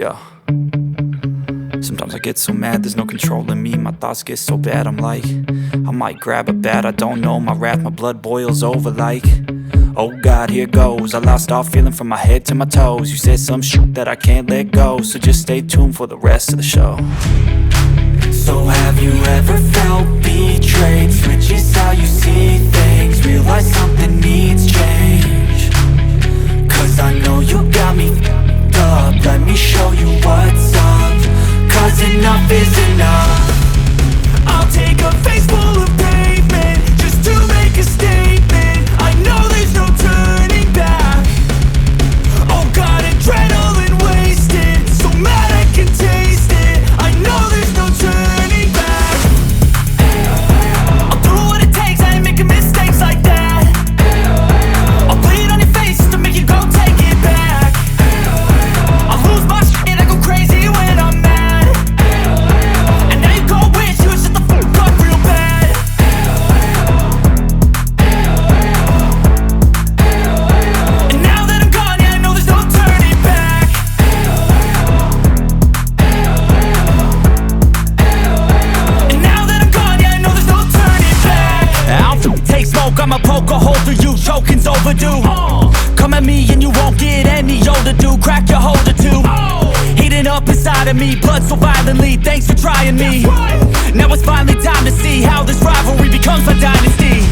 Yeah. Sometimes I get so mad, there's no controlling me. My thoughts get so bad, I'm like, I might grab a bat, I don't know. My wrath, my blood boils over like, oh God, here goes. I lost all feeling from my head to my toes. You said some shit that I can't let go, so just stay tuned for the rest of the show. So have you ever felt betrayed? Switches how you see things, realize something needs change. Cause I know you got me f***ed up, let me show you what's up. Cause enough is enough. I'll take a face full of pavement just to make a statement. I know there's no turning back. Oh God, adrenaline wasted, so mad I can taste it. I know there's no turning back. I'll do what it takes, I ain't making mistakes like that. I'll bleed on your face to make you go take it back. I'll lose my shit and I go crazy when I'm mad. And now you go wish you would shut the fuck up real bad. And now that I'm gone, yeah, I know there's no turning back. And now that I'm gone, yeah, I know there's no turning back. I don't take smoke, I'ma poke a hole through you, choking's overdue. Come at me and you won't get any older, dude. Crack your holder too. Heating up inside of me, blood so violently, thanks for trying me. Now it's finally time to see how this rivalry becomes a dynasty.